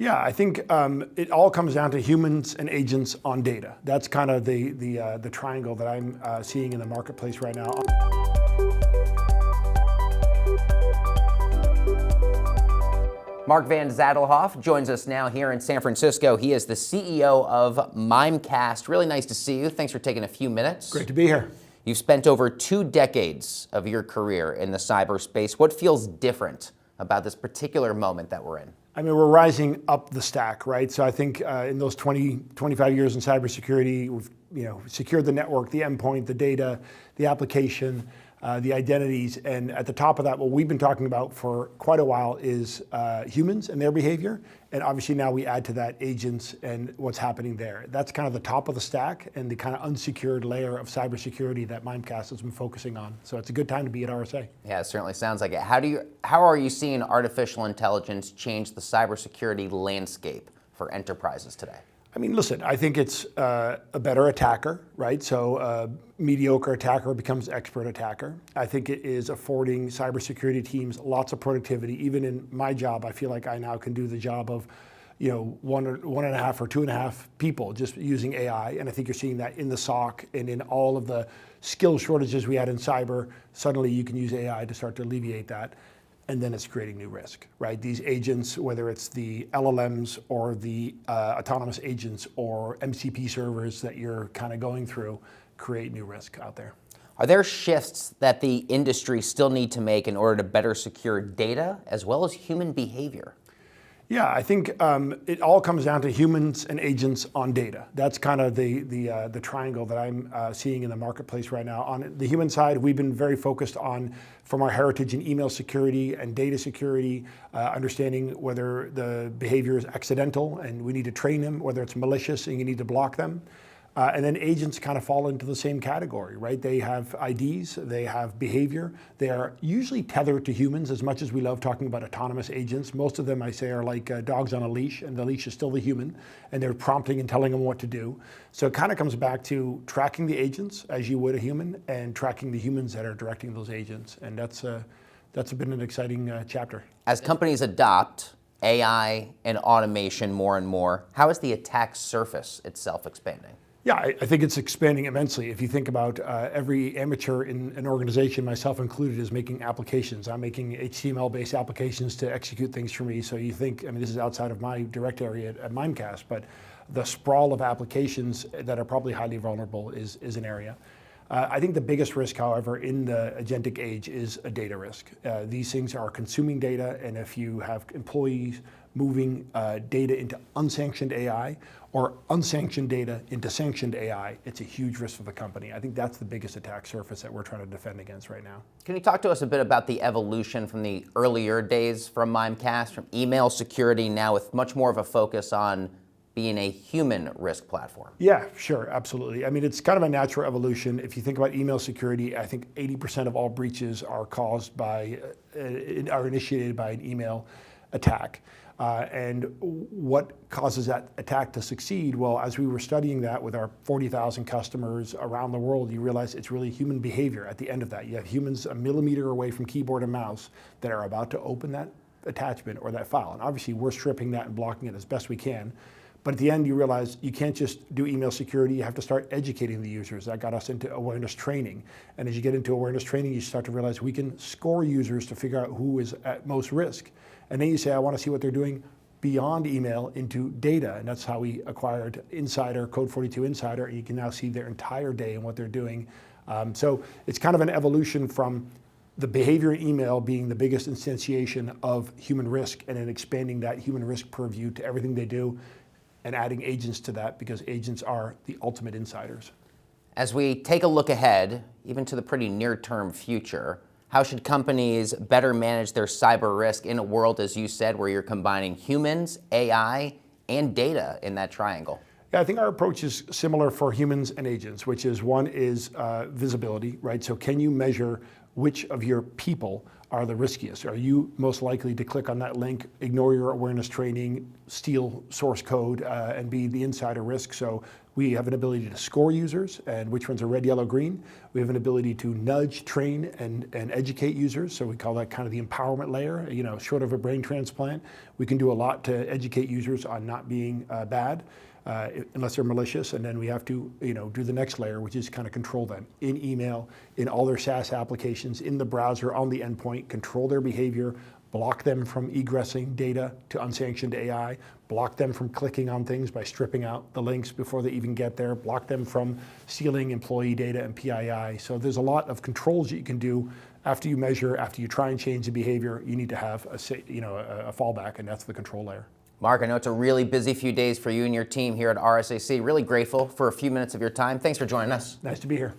Yeah, I think it all comes down to humans and agents on data. That's kind of the triangle that I'm seeing in the marketplace right now. Marc van Zadelhoff joins us now here in San Francisco. He is the CEO of Mimecast. Really nice to see you. Thanks for taking a few minutes. Great to be here. You've spent over 2 decades of your career in the cyberspace. What feels different about this particular moment that we're in? I mean, we're rising up the stack, right? So I think in those 25 years in cybersecurity, we've secured the network, the endpoint, the data, the application, the identities, and at the top of that, what we've been talking about for quite a while is humans and their behavior, and obviously now we add to that agents and what's happening there. That's kind of the top of the stack and the kind of unsecured layer of cybersecurity that Mimecast has been focusing on. So it's a good time to be at RSA. Yeah, it certainly sounds like it. How are you seeing artificial intelligence change the cybersecurity landscape for enterprises today? I mean, listen, I think it's a better attacker, right? So mediocre attacker becomes expert attacker. I think it is affording cybersecurity teams lots of productivity. Even in my job, I feel like I now can do the job of, one and a half or 2.5 people just using AI. And I think you're seeing that in the SOC and in all of the skill shortages we had in cyber. Suddenly you can use AI to start to alleviate that. And then it's creating new risk, right? These agents, whether it's the LLMs or the autonomous agents or MCP servers that you're kind of going through, create new risk out there. Are there shifts that the industry still need to make in order to better secure data as well as human behavior? Yeah, I think it all comes down to humans and agents on data. That's kind of the triangle that I'm seeing in the marketplace right now. On the human side, we've been very focused on, from our heritage in email security and data security, understanding whether the behavior is accidental and we need to train them, whether it's malicious and you need to block them. And then agents kind of fall into the same category, right? They have IDs, they have behavior. They are usually tethered to humans. As much as we love talking about autonomous agents, most of them, I say, are like dogs on a leash, and the leash is still the human, and they're prompting and telling them what to do. So it kind of comes back to tracking the agents as you would a human, and tracking the humans that are directing those agents. And that's been an exciting chapter. As companies adopt AI and automation more and more, how is the attack surface itself expanding? Yeah, I think it's expanding immensely. If you think about every amateur in an organization, myself included, is making applications. I'm making HTML-based applications to execute things for me. So you think, I mean, this is outside of my direct area at Mimecast, but the sprawl of applications that are probably highly vulnerable is an area. I think the biggest risk, however, in the agentic age is a data risk. These things are consuming data, and if you have employees moving data into unsanctioned AI or unsanctioned data into sanctioned AI, it's a huge risk for the company. I think that's the biggest attack surface that we're trying to defend against right now. Can you talk to us a bit about the evolution from the earlier days from Mimecast, from email security, now with much more of a focus on being a human risk platform? Yeah, sure, absolutely. I mean, it's kind of a natural evolution. If you think about email security, I think 80% of all breaches are caused by, are initiated by an email attack. And what causes that attack to succeed? Well, as we were studying that with our 40,000 customers around the world, you realize it's really human behavior at the end of that. You have humans a millimeter away from keyboard and mouse that are about to open that attachment or that file. And obviously we're stripping that and blocking it as best we can. But at the end, you realize you can't just do email security. You have to start educating the users. That got us into awareness training. And as you get into awareness training, you start to realize we can score users to figure out who is at most risk. And then you say, I want to see what they're doing beyond email into data. And that's how we acquired Insider, Code 42 Insider. And you can now see their entire day and what they're doing. So it's kind of an evolution from the behavior in email being the biggest instantiation of human risk, and then expanding that human risk purview to everything they do, and adding agents to that, because agents are the ultimate insiders. As we take a look ahead, even to the pretty near-term future, how should companies better manage their cyber risk in a world, as you said, where you're combining humans, AI, and data in that triangle? Yeah, I think our approach is similar for humans and agents, which is one is visibility, right? So can you measure which of your people are the riskiest? Are you most likely to click on that link, ignore your awareness training, steal source code, and be the insider risk? So we have an ability to score users and which ones are red, yellow, green. We have an ability to nudge, train, and educate users. So we call that kind of the empowerment layer. Short of a brain transplant, we can do a lot to educate users on not being bad. Unless they're malicious, and then we have to do the next layer, which is kind of control them in email, in all their SaaS applications, in the browser, on the endpoint, control their behavior, block them from egressing data to unsanctioned AI, block them from clicking on things by stripping out the links before they even get there, block them from stealing employee data and PII. So there's a lot of controls that you can do after you measure, after you try and change the behavior. You need to have a fallback, and that's the control layer. Marc, I know it's a really busy few days for you and your team here at RSAC. Really grateful for a few minutes of your time. Thanks for joining us. Nice to be here.